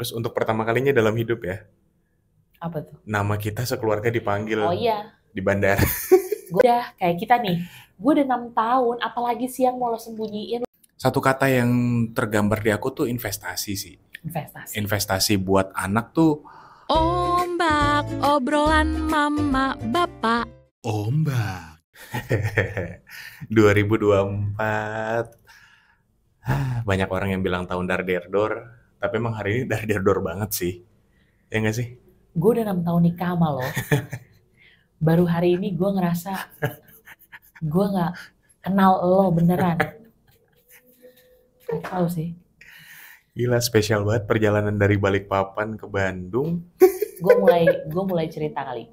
Terus untuk pertama kalinya dalam hidup ya, Apa tuh? nama kita sekeluarga Oh dipanggil iya, di bandara. gue udah kayak kita nih. Gue udah 6 tahun, apalagi sih yang mau lo sembunyiin? Satu kata yang tergambar di aku tuh investasi sih. Investasi. Investasi buat anak tuh Ombak, obrolan mama bapak. Ombak. 2024. Banyak orang yang bilang tahun darderdor, tapi emang hari ini darderdor banget sih. Ya nggak sih? Gue udah 6 tahun nikah sama lo. Baru hari ini gue ngerasa gue gak kenal lo beneran. Gak tau sih. Gila, spesial banget perjalanan dari Balikpapan ke Bandung. Gue mulai cerita kali.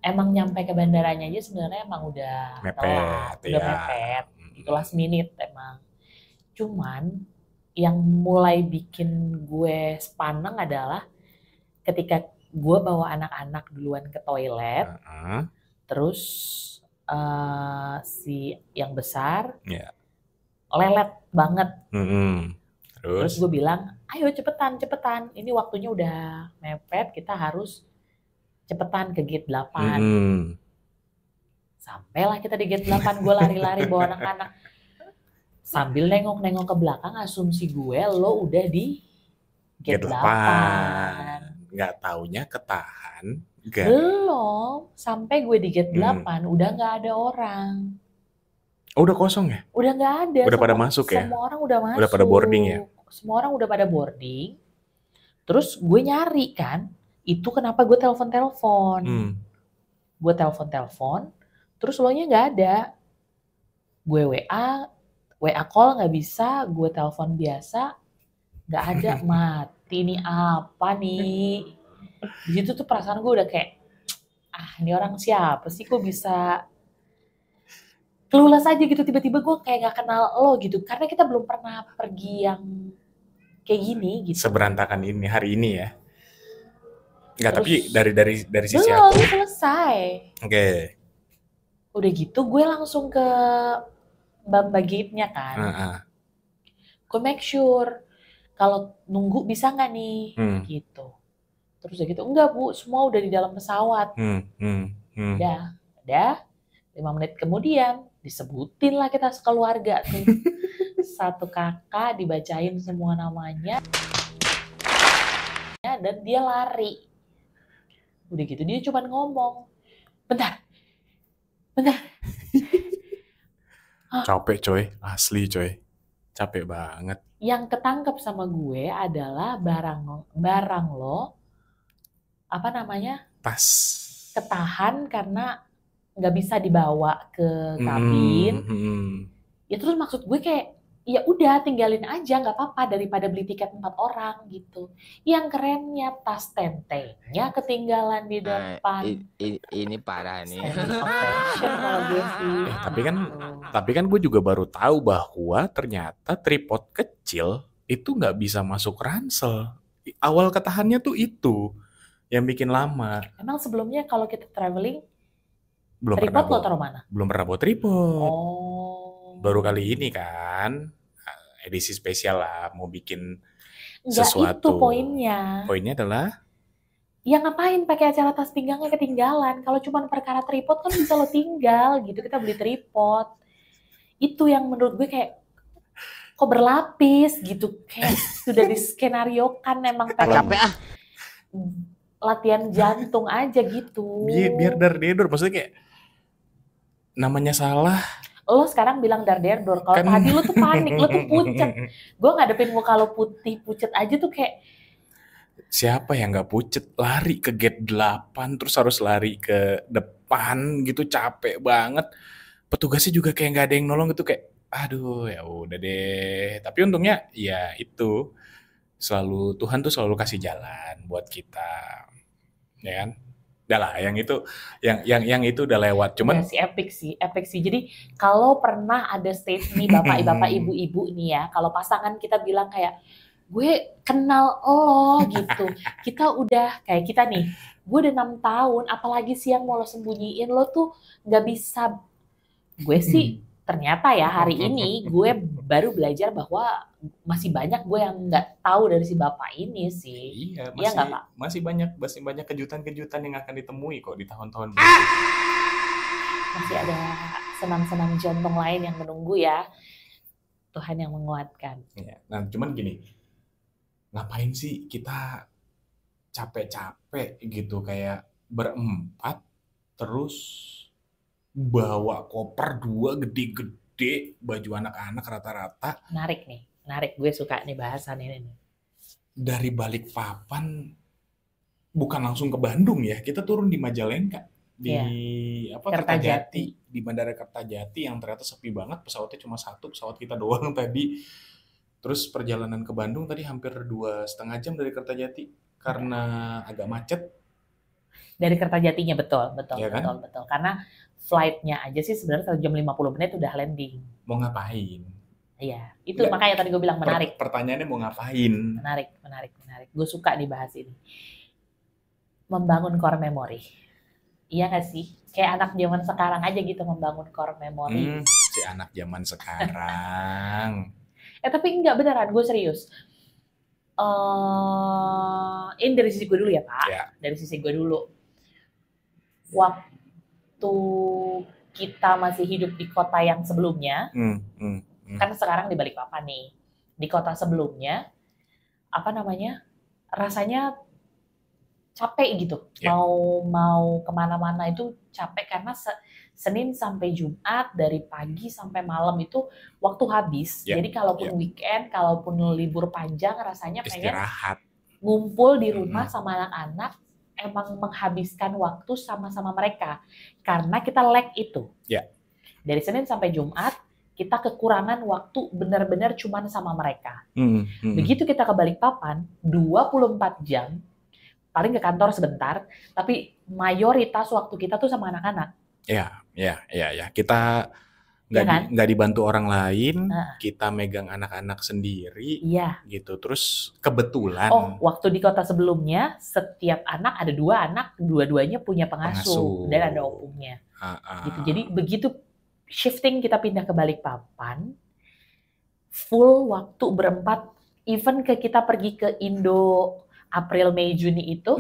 Emang nyampe ke bandaranya aja sebenarnya emang udah Mepet, udah ya. mepet. Itu last minute emang. Cuman yang mulai bikin gue sepaneng adalah ketika gue bawa anak-anak duluan ke toilet, terus si yang besar Ya. lelet banget. Terus Terus gue bilang, ayo cepetan, ini waktunya udah mepet, kita harus cepetan ke gate 8. Sampailah kita di gate 8, gue lari-lari bawa anak-anak. Sambil nengok-nengok ke belakang, asumsi gue lo udah di gate 8. Nggak taunya ketahan. Belum, sampai gue di gate 8 udah nggak ada orang. Oh, udah kosong ya? Udah nggak ada. Udah pada masuk ya? Semua orang udah masuk. Udah pada boarding ya? Semua orang udah pada boarding. Terus gue nyari kan, itu kenapa gue telepon-telepon. Gue telepon-telepon, terus lo nya nggak ada. Gue WA call nggak bisa, gue telepon biasa, nggak ada. Mati nih, apa nih? Di situ tuh perasaan gue udah kayak, ini orang siapa sih, kok bisa clueless aja gitu, tiba-tiba gue kayak gak kenal lo gitu, karena kita belum pernah pergi yang kayak gini gitu. Seberantakan ini hari ini ya. Enggak, tapi dari sisi belum aku selesai. Oke. Udah gitu gue langsung ke Mbak Gate-nya kan. Gue make sure kalau nunggu bisa nggak nih gitu. Terus udah gitu, enggak Bu, semua udah di dalam pesawat. Udah 5 menit kemudian disebutin lah kita sekeluarga tuh. Satu kakak dibacain semua namanya dan dia lari. Udah gitu dia cuma ngomong, bentar. Capek coy, asli coy. Capek banget. Yang ketangkep sama gue adalah barang lo, apa namanya? Tas. Ketahan karena nggak bisa dibawa ke kabin. Ya terus maksud gue kayak, ya udah tinggalin aja, nggak apa-apa daripada beli tiket 4 orang gitu. Yang kerennya tas tentengnya ketinggalan di depan. Ini parah nih. Kalau gue sih. Tapi kan gue juga baru tahu bahwa ternyata tripod kecil itu nggak bisa masuk ransel. Awal ketahannya tuh itu yang bikin lama. Emang sebelumnya kalau kita traveling, tripod lo taruh mana? Belum pernah bawa tripod. Oh. Baru kali ini kan, edisi spesial lah, mau bikin sesuatu. Itu poinnya. Poinnya adalah? Ya ngapain pakai acara tas pinggangnya ketinggalan? Kalau cuma perkara tripod kan bisa lo tinggal gitu, kita beli tripod. Itu yang menurut gue kayak, kok berlapis gitu, kayak sudah diskenariokan emang pengen latihan jantung aja gitu. Biar darderdor, maksudnya kayak namanya salah. Lo sekarang bilang darderdor, kalau tadi lo tuh panik, lo tuh pucet. Gue ngadepin muka lo putih pucet aja tuh kayak, siapa yang gak pucet? Lari ke gate 8 terus harus lari ke depan gitu, capek banget. Petugasnya juga kayak gak ada yang nolong gitu, kayak aduh ya udah deh. Tapi untungnya ya itu Tuhan tuh selalu kasih jalan buat kita, ya kan? Udah lah, yang itu udah lewat. Cuman epic sih. Jadi kalau pernah ada stage nih bapak ibu-ibu nih ya, kalau pasangan kita bilang kayak, gue kenal lo gitu, kita udah kayak kita nih, gue udah 6 tahun, apalagi sih yang mau lo sembunyiin, lo tuh nggak bisa. Gue sih ternyata ya hari ini gue baru belajar bahwa masih banyak gue yang nggak tahu dari si bapak ini sih. Iya, Iya nggak, Pak? masih banyak kejutan-kejutan yang akan ditemui kok di tahun-tahun berikutnya. Masih ada senam-senam jantung lain yang menunggu ya. Tuhan yang menguatkan. Ya. Nah, cuman gini, ngapain sih kita capek-capek gitu kayak berempat terus bawa koper 2 gede-gede, baju anak-anak rata-rata. Menarik. Gue suka nih bahasan ini nih. Dari Balikpapan bukan langsung ke Bandung ya, kita turun di Majalengka di Kertajati, di Bandara Kertajati yang ternyata sepi banget, pesawatnya cuma 1 pesawat kita doang tadi. Terus perjalanan ke Bandung tadi hampir 2,5 jam dari Kertajati karena agak macet. Dari Kertajatinya betul. Ya kan? Betul. Karena flight-nya aja sih sebenarnya 1 jam 50 menit udah landing. Mau ngapain? Iya, itu makanya tadi gue bilang menarik. Pertanyaannya mau ngapain? Menarik. Gue suka dibahas ini. Membangun core memory. Iya nggak sih? Kayak anak zaman sekarang aja gitu membangun core memory. Si anak zaman sekarang. Tapi enggak beneran, gue serius. Ini dari sisi gue dulu ya, Pak. Ya. Dari sisi gue dulu. Waktu kita masih hidup di kota yang sebelumnya, kan sekarang di Balikpapan nih. Di kota sebelumnya, rasanya capek gitu. Mau kemana-mana itu capek karena Senin sampai Jumat dari pagi sampai malam itu waktu habis. Jadi kalaupun weekend, kalaupun libur panjang rasanya pengen istirahat, ngumpul di rumah sama anak-anak, emang menghabiskan waktu sama-sama mereka. Karena kita lag itu. Dari Senin sampai Jumat kita kekurangan waktu benar-benar cuman sama mereka. Begitu kita ke Balikpapan 24 jam paling ke kantor sebentar, tapi mayoritas waktu kita tuh sama anak-anak. Ya. Kita nggak dibantu orang lain, kita megang anak-anak sendiri, gitu. Terus kebetulan. Waktu di kota sebelumnya setiap anak ada 2 anak, dua-duanya punya pengasuh dan ada opungnya. Gitu. Jadi begitu shifting kita pindah ke Balikpapan, full waktu berempat, even kita pergi ke Indo April, Mei, Juni itu,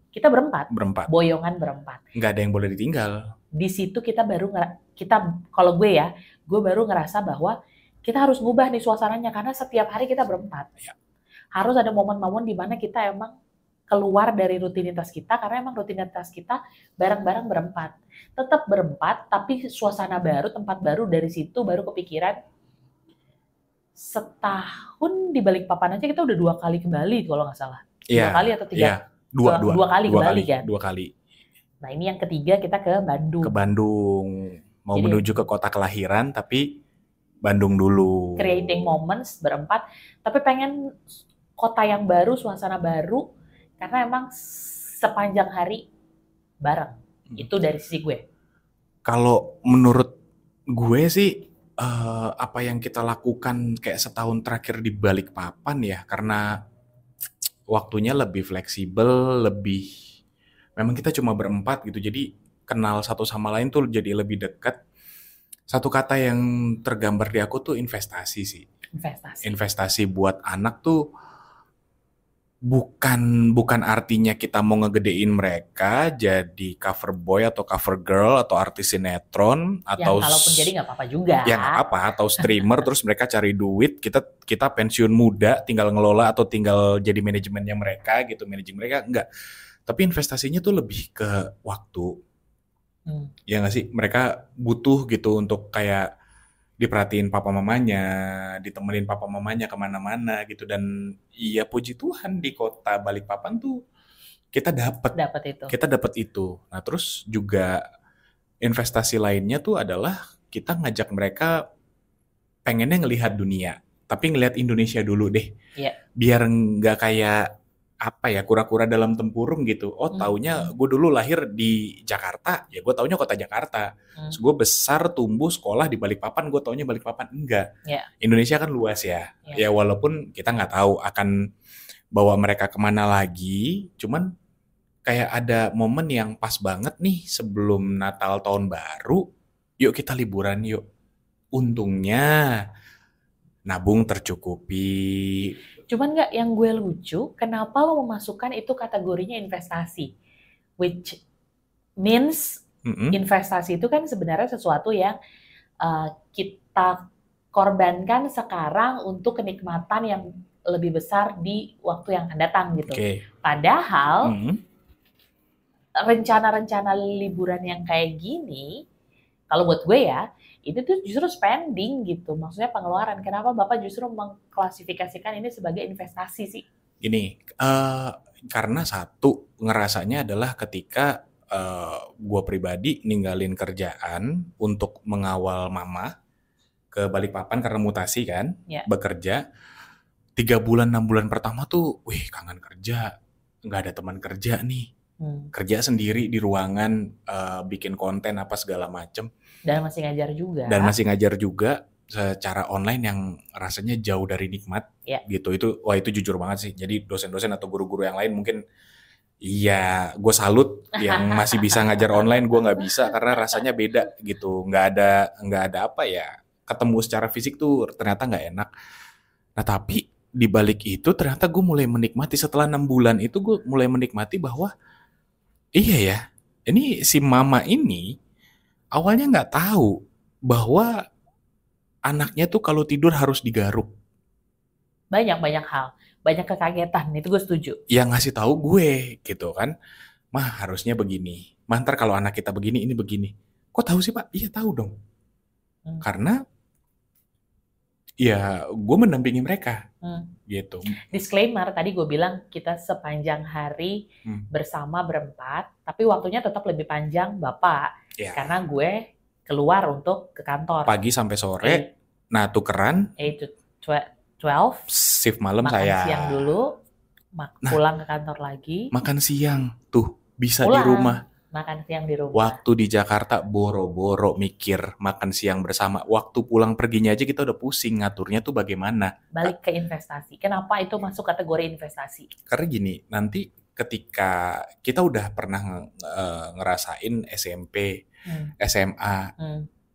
kita berempat. Boyongan berempat. Nggak ada yang boleh ditinggal. Di situ kita kalau gue baru ngerasa bahwa kita harus ngubah nih suasananya karena setiap hari kita berempat. Harus ada momen-momen di mana kita emang keluar dari rutinitas kita karena emang rutinitas kita bareng-bareng berempat. Tetap berempat, tapi suasana baru, tempat baru, dari situ baru kepikiran setahun di Balikpapan aja kita udah 2 kali ke Bali kalau nggak salah. 2 kali atau 3? 2 kali ke Bali kan? 2 kali. Nah ini yang ketiga kita ke Bandung. Mau menuju ke kota kelahiran tapi Bandung dulu. Creating moments berempat, tapi pengen kota yang baru, suasana baru, karena emang sepanjang hari bareng. Itu dari sisi gue. Kalau menurut gue sih apa yang kita lakukan kayak setahun terakhir di Balikpapan ya, karena waktunya lebih fleksibel, memang kita cuma berempat gitu, jadi kenal satu sama lain tuh jadi lebih dekat. Satu kata yang tergambar di aku tuh investasi sih. Investasi buat anak tuh bukan artinya kita mau ngegedein mereka jadi cover boy atau cover girl atau artis sinetron atau kalaupun jadi nggak apa-apa juga. Ya nggak apa, atau streamer terus mereka cari duit, kita pensiun muda tinggal ngelola atau tinggal jadi manajemennya mereka gitu, manajing mereka, enggak. Tapi investasinya tuh lebih ke waktu. Ya nggak sih, mereka butuh gitu untuk kayak diperhatiin papa mamanya, ditemenin papa mamanya kemana-mana gitu. Dan iya puji Tuhan di kota Balikpapan tuh kita dapat itu. Nah terus juga investasi lainnya tuh adalah kita ngajak mereka pengennya ngelihat dunia, tapi ngelihat Indonesia dulu deh. Biar nggak kayak kura-kura dalam tempurung gitu. Taunya gue dulu lahir di Jakarta, ya gue taunya kota Jakarta. Terus gue besar, tumbuh, sekolah di Balikpapan, gue taunya Balikpapan. Enggak. Indonesia kan luas ya. Ya walaupun kita nggak tahu akan bawa mereka kemana lagi, cuman kayak ada momen yang pas banget nih sebelum Natal tahun baru, yuk kita liburan yuk. untungnya nabung tercukupi. Cuman nggak, yang gue lucu, kenapa lo memasukkan itu kategorinya investasi? Which means investasi itu kan sebenarnya sesuatu yang kita korbankan sekarang untuk kenikmatan yang lebih besar di waktu yang akan datang gitu. Padahal rencana-rencana liburan yang kayak gini, kalau buat gue ya, itu tuh justru spending gitu, maksudnya pengeluaran. Kenapa Bapak justru mengklasifikasikan ini sebagai investasi sih? Gini, karena satu ngerasanya adalah ketika gue pribadi ninggalin kerjaan untuk mengawal mama ke Balikpapan karena mutasi kan, bekerja 3 bulan 6 bulan pertama tuh, wih kangen kerja, nggak ada teman kerja nih, kerja sendiri di ruangan, bikin konten apa segala macem. Dan masih ngajar juga. Secara online yang rasanya jauh dari nikmat gitu. Itu jujur banget sih. Jadi dosen-dosen atau guru-guru yang lain mungkin iya gue salut yang masih bisa ngajar online, gue nggak bisa karena rasanya beda gitu. Nggak ada apa ya, ketemu secara fisik tuh ternyata nggak enak. Nah tapi di balik itu ternyata gue mulai menikmati setelah 6 bulan itu, gue mulai menikmati bahwa iya ya, ini si mama ini awalnya nggak tahu bahwa anaknya tuh kalau tidur harus digaruk. Banyak hal, banyak kekagetan, itu gue setuju. Yang ngasih tahu gue gitu kan, mah harusnya begini. Mah ntar kalau anak kita begini, ini begini. Kok tahu sih Pak? Iya tahu dong. Karena ya gue mendampingi mereka gitu. Disclaimer, tadi gue bilang kita sepanjang hari bersama berempat, tapi waktunya tetap lebih panjang Bapak. Karena gue keluar untuk ke kantor. Pagi sampai sore, nah tukeran. 8 to 12. Shift malam makan saya. Makan siang dulu, pulang ke kantor lagi. Makan siang, tuh bisa pulang, di rumah. Makan siang di rumah. Waktu di Jakarta boro-boro mikir makan siang bersama. Waktu pulang perginya aja kita udah pusing ngaturnya tuh bagaimana. Balik ke investasi. Kenapa itu masuk kategori investasi? Karena gini, nanti ketika kita udah pernah ngerasain SMP, SMA,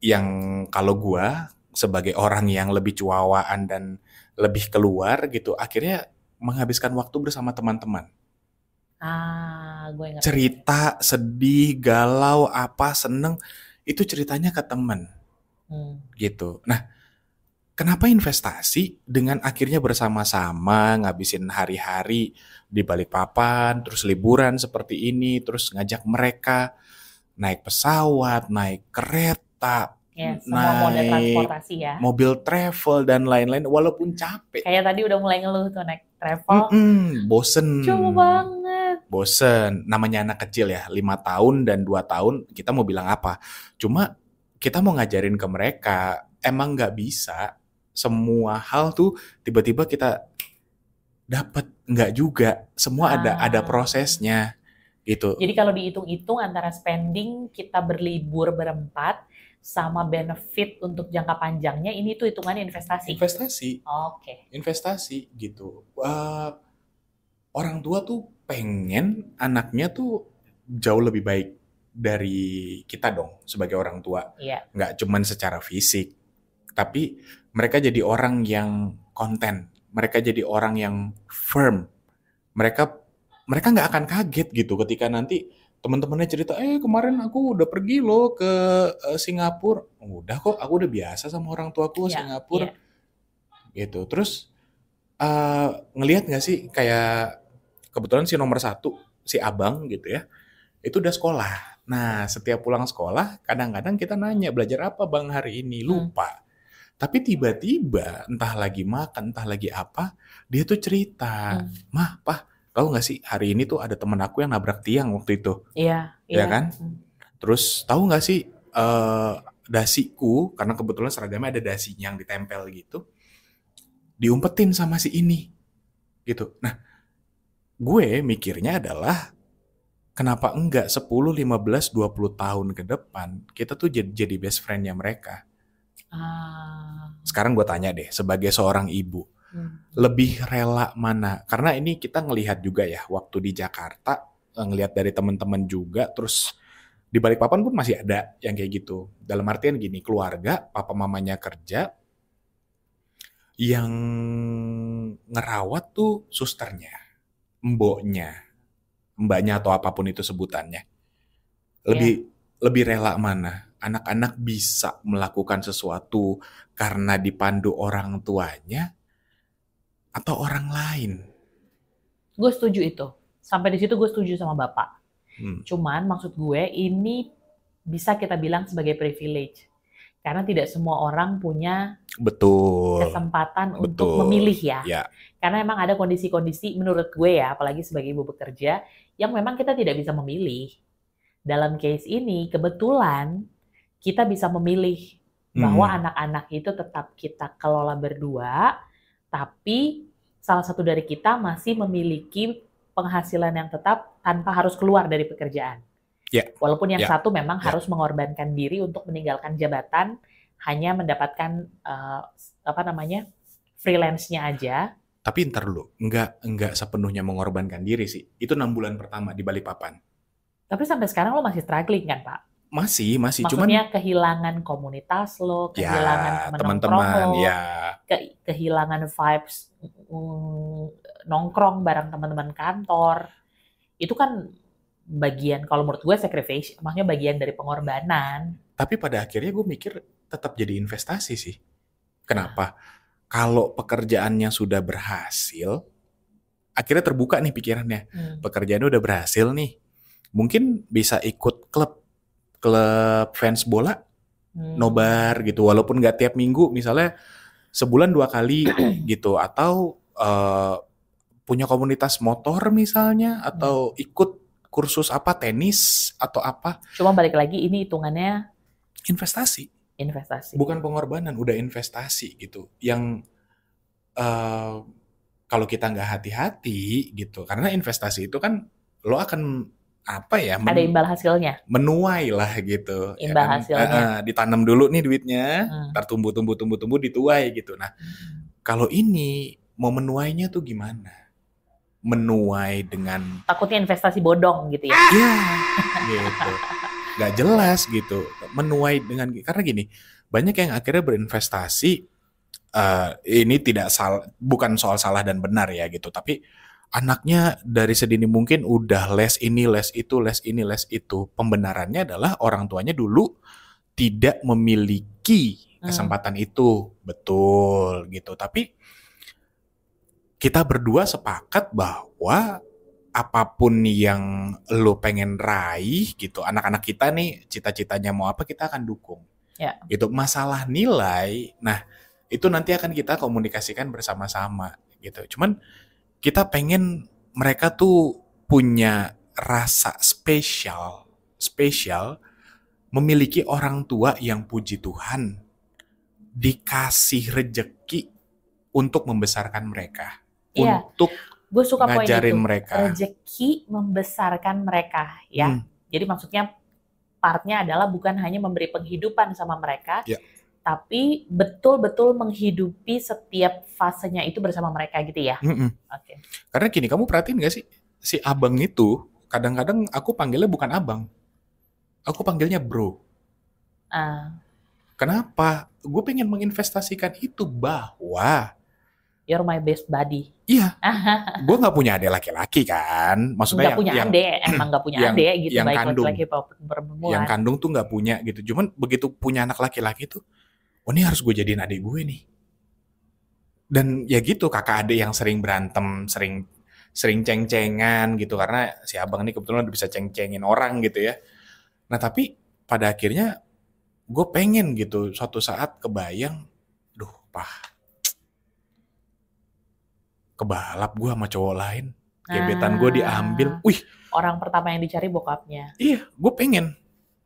yang kalau gua sebagai orang yang lebih cuawaan dan lebih keluar gitu, akhirnya menghabiskan waktu bersama teman-teman. Gue ngerti. Cerita, sedih, galau, apa, seneng, itu ceritanya ke teman. Gitu. Nah, kenapa investasi dengan akhirnya bersama-sama ngabisin hari-hari di Balikpapan, terus liburan seperti ini, terus ngajak mereka naik pesawat, naik kereta, semua moda transportasi ya, mobil travel dan lain-lain, walaupun capek. Kayak tadi udah mulai ngeluh tuh naik travel. Bosen. Coba banget. Bosen. Namanya anak kecil ya, 5 tahun dan 2 tahun, kita mau bilang apa? Cuma kita mau ngajarin ke mereka, emang nggak bisa semua hal tuh tiba-tiba kita dapat, nggak juga. Semua ada prosesnya gitu. Jadi kalau dihitung-hitung antara spending kita berlibur berempat sama benefit untuk jangka panjangnya, ini tuh hitungannya investasi. Oke. Investasi gitu. Orang tua tuh pengen anaknya tuh jauh lebih baik dari kita dong sebagai orang tua. Nggak cuman secara fisik, tapi mereka jadi orang yang konten, mereka jadi orang yang firm. Mereka nggak akan kaget gitu ketika nanti teman-temannya cerita, kemarin aku udah pergi loh ke Singapura. Udah kok, aku udah biasa sama orang tuaku Singapura. Gitu. Terus ngelihat nggak sih, kayak kebetulan si nomor 1, si abang gitu ya, itu udah sekolah. Nah setiap pulang sekolah kadang-kadang kita nanya, belajar apa bang hari ini? Lupa. Tapi tiba-tiba entah lagi makan, entah lagi apa, dia tuh cerita, Mah, Pah, tahu nggak sih hari ini tuh ada temen aku yang nabrak tiang waktu itu. Iya kan? Terus tahu nggak sih dasiku, karena kebetulan seragamnya ada dasinya yang ditempel gitu, diumpetin sama si ini gitu. Nah gue mikirnya adalah kenapa enggak 10, 15, 20 tahun ke depan kita tuh jadi best friend-nya mereka. Sekarang gue tanya deh, sebagai seorang ibu, lebih rela mana? Karena ini kita ngelihat juga ya, waktu di Jakarta, ngelihat dari teman-teman juga, terus Di Balikpapan pun masih ada yang kayak gitu. Dalam artian gini, keluarga, papa mamanya kerja, yang ngerawat tuh susternya, mbaknya atau apapun itu sebutannya. Lebih rela mana? Anak-anak bisa melakukan sesuatu karena dipandu orang tuanya atau orang lain? Gue setuju itu. Sampai di situ gue setuju sama Bapak. Cuman maksud gue ini bisa kita bilang sebagai privilege. Karena tidak semua orang punya kesempatan untuk memilih ya. Karena memang ada kondisi-kondisi menurut gue ya, apalagi sebagai ibu bekerja, yang memang kita tidak bisa memilih. Dalam case ini kebetulan kita bisa memilih bahwa anak-anak itu tetap kita kelola berdua, tapi salah satu dari kita masih memiliki penghasilan yang tetap tanpa harus keluar dari pekerjaan. Walaupun yang satu memang harus mengorbankan diri untuk meninggalkan jabatan, hanya mendapatkan freelance-nya aja. Tapi ntar dulu, enggak sepenuhnya mengorbankan diri sih. Itu 6 bulan pertama di Balikpapan. Tapi sampai sekarang lo masih struggling kan, Pak? Masih. Maksudnya kehilangan komunitas lo, kehilangan teman-teman, kehilangan vibes nongkrong bareng teman-teman kantor. Itu kan bagian, kalau menurut gue sacrifice, maksudnya bagian dari pengorbanan. Tapi pada akhirnya gue mikir tetap jadi investasi sih. Kenapa? Kalau pekerjaannya sudah berhasil, akhirnya terbuka nih pikirannya. Pekerjaannya udah berhasil nih. Mungkin bisa ikut klub fans bola, nobar gitu. Walaupun nggak tiap minggu, misalnya sebulan 2 kali gitu. Atau punya komunitas motor misalnya, atau ikut kursus tenis atau apa. Cuma balik lagi ini hitungannya investasi. Bukan pengorbanan, udah investasi gitu. Yang kalau kita nggak hati-hati gitu, karena investasi itu kan lo akan ada imbal hasilnya. Menuai lah gitu. Imbal hasilnya. Ditanam dulu nih duitnya, ntar tumbuh dituai gitu. Nah, kalau ini mau menuainya tuh gimana? Menuai dengan takutnya investasi bodong gitu ya. Iya, gitu. Gak jelas gitu. Menuai dengan, karena gini, banyak yang akhirnya berinvestasi, ini bukan soal salah dan benar ya gitu, tapi anaknya dari sedini mungkin udah les ini, les itu, les ini, les itu. Pembenarannya adalah orang tuanya dulu tidak memiliki kesempatan itu. Betul gitu. Tapi kita berdua sepakat bahwa apapun yang lo pengen raih gitu, anak-anak kita nih cita-citanya mau apa, kita akan dukung. Gitu. Masalah nilai, nah itu nanti akan kita komunikasikan bersama-sama gitu. Cuman kita pengen mereka tuh punya rasa spesial, memiliki orang tua yang puji Tuhan dikasih rejeki untuk membesarkan mereka. Untuk gue suka ngajarin poin itu, mereka. Rezeki membesarkan mereka ya. Jadi maksudnya partnya adalah bukan hanya memberi penghidupan sama mereka, tapi betul-betul menghidupi setiap fasenya itu bersama mereka gitu ya. Okay. Karena gini, kamu perhatiin gak sih, si abang itu kadang-kadang aku panggilnya bukan abang, aku panggilnya bro. Kenapa? Gue pengen menginvestasikan itu bahwa you're my best buddy. Iya. Gue gak punya adik laki-laki kan. Maksudnya emang gak punya adik gitu. Yang baik kandung. Laki-laki perempuan. Yang kandung tuh gak punya gitu. Cuman begitu punya anak laki-laki tuh, ini harus gue jadiin adik gue nih. Dan ya gitu, kakak adik yang sering berantem, sering ceng-cengan gitu. Karena si abang ini kebetulan udah bisa ceng-cengin orang gitu ya. Nah tapi pada akhirnya gue pengen gitu, suatu saat kebayang, kebalap gue sama cowok lain, gebetan gue diambil, orang pertama yang dicari bokapnya. Iya, gue pengen,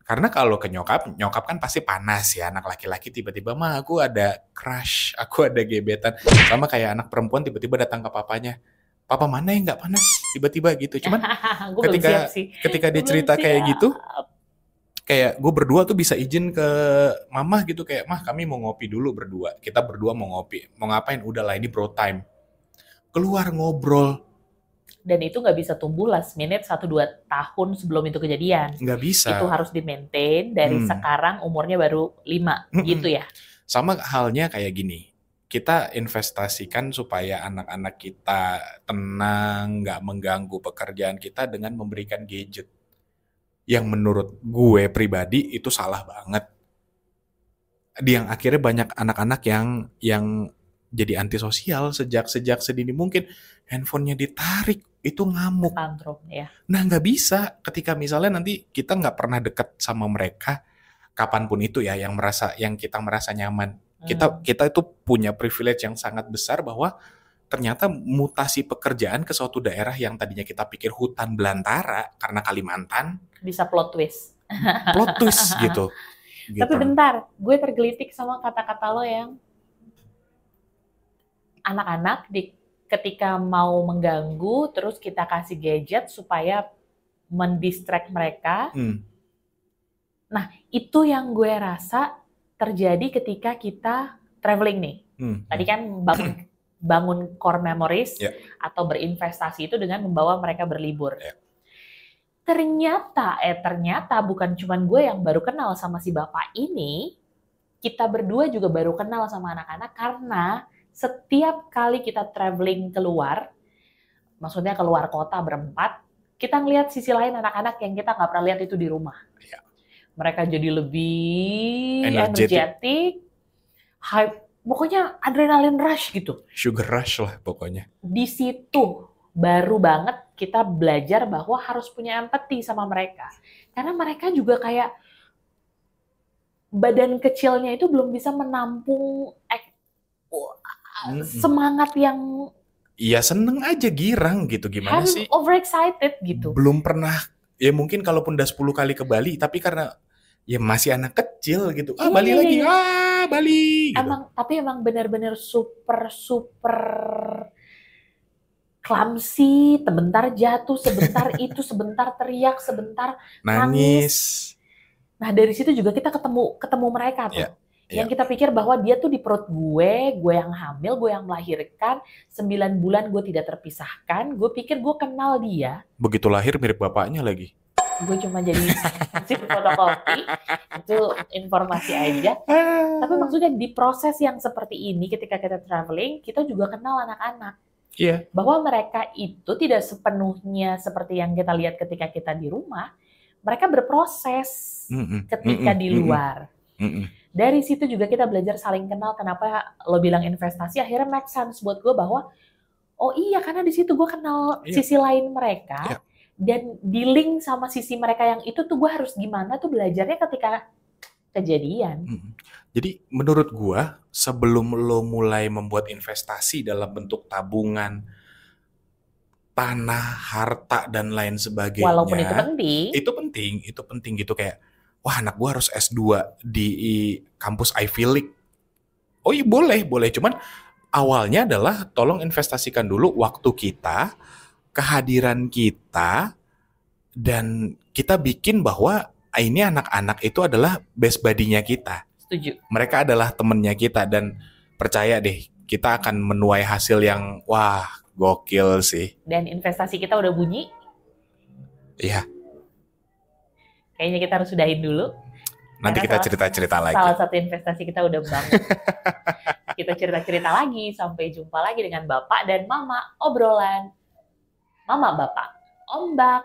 karena kalau ke nyokap kan pasti panas ya, anak laki-laki tiba-tiba mah aku ada crush, aku ada gebetan, sama kayak anak perempuan tiba-tiba datang ke papanya, papa mana yang nggak panas, tiba-tiba gitu. Cuman ketika dia cerita kayak gitu, kayak gue berdua tuh bisa izin ke mama gitu, kayak mah kami mau ngopi dulu berdua, kita berdua mau ngopi, mau ngapain, udahlah ini bro time. Keluar ngobrol. Dan itu nggak bisa tumbuh last minute 1-2 tahun sebelum itu kejadian. Nggak bisa. Itu harus di-maintain dari sekarang umurnya baru 5, gitu ya. Sama halnya kayak gini. Kita investasikan supaya anak-anak kita tenang, nggak mengganggu pekerjaan kita dengan memberikan gadget. Yang menurut gue pribadi itu salah banget. Yang akhirnya banyak anak-anak yang jadi antisosial sejak sedini mungkin. Handphonenya ditarik, itu ngamuk. Tantrum, ya. Nah, nggak bisa ketika misalnya nanti kita nggak pernah deket sama mereka, kapanpun itu ya, yang kita merasa nyaman. Kita itu punya privilege yang sangat besar bahwa ternyata mutasi pekerjaan ke suatu daerah yang tadinya kita pikir hutan belantara karena Kalimantan, bisa plot twist. Plot twist gitu. Tapi bentar, gue tergelitik sama kata-kata lo yang anak-anak ketika mau mengganggu, terus kita kasih gadget supaya mendistract mereka. Nah, itu yang gue rasa terjadi ketika kita traveling nih. Tadi kan bangun core memories atau berinvestasi itu dengan membawa mereka berlibur. Ternyata bukan cuman gue yang baru kenal sama si bapak ini, kita berdua juga baru kenal sama anak-anak karena setiap kali kita traveling keluar, maksudnya keluar kota berempat, kita ngelihat sisi lain anak-anak yang kita nggak pernah lihat itu di rumah. Mereka jadi lebih energetic, hype, pokoknya adrenalin rush gitu. Sugar rush lah pokoknya. Di situ baru banget kita belajar bahwa harus punya empati sama mereka. Karena mereka juga kayak badan kecilnya itu belum bisa menampung semangat yang seneng aja, girang gitu, gimana sih? Overexcited gitu. Belum pernah, ya mungkin kalaupun udah 10 kali ke Bali, tapi karena ya masih anak kecil gitu. Bali lagi, Bali. Gitu. Tapi emang benar-benar super clumsy, sebentar jatuh, sebentar itu, sebentar teriak, sebentar nangis. Nah dari situ juga kita ketemu mereka tuh. Yang kita pikir bahwa dia tuh di perut gue yang hamil, gue yang melahirkan, 9 bulan gue tidak terpisahkan, gue pikir gue kenal dia. Begitu lahir mirip bapaknya lagi. Gue cuma jadi si fotokopi, itu informasi aja. Tapi maksudnya di proses yang seperti ini ketika kita traveling, kita juga kenal anak-anak. Bahwa mereka itu tidak sepenuhnya seperti yang kita lihat ketika kita di rumah, mereka berproses ketika di luar. Dari situ juga kita belajar saling kenal. Kenapa lo bilang investasi, akhirnya make sense buat gue bahwa oh iya, karena di situ gue kenal sisi lain mereka, dan di link sama sisi mereka yang itu tuh gue harus gimana tuh belajarnya ketika kejadian. Jadi menurut gue, sebelum lo mulai membuat investasi dalam bentuk tabungan, tanah, harta, dan lain sebagainya, walaupun itu penting gitu, kayak wah anak gue harus S2 di kampus Ivy League. Oh iya boleh. Cuman awalnya adalah tolong investasikan dulu waktu kita, kehadiran kita, dan kita bikin bahwa ini anak-anak itu adalah best buddy-nya kita. Setuju. Mereka adalah temennya kita, dan percaya deh, kita akan menuai hasil yang wah gokil sih. Dan investasi kita udah bunyi. Iya. Kayaknya kita harus sudahin dulu. Nanti kita cerita-cerita lagi. Salah satu investasi kita udah bangun. Kita cerita-cerita lagi. Sampai jumpa lagi dengan Bapak dan Mama. Obrolan Mama Bapak. Ombak.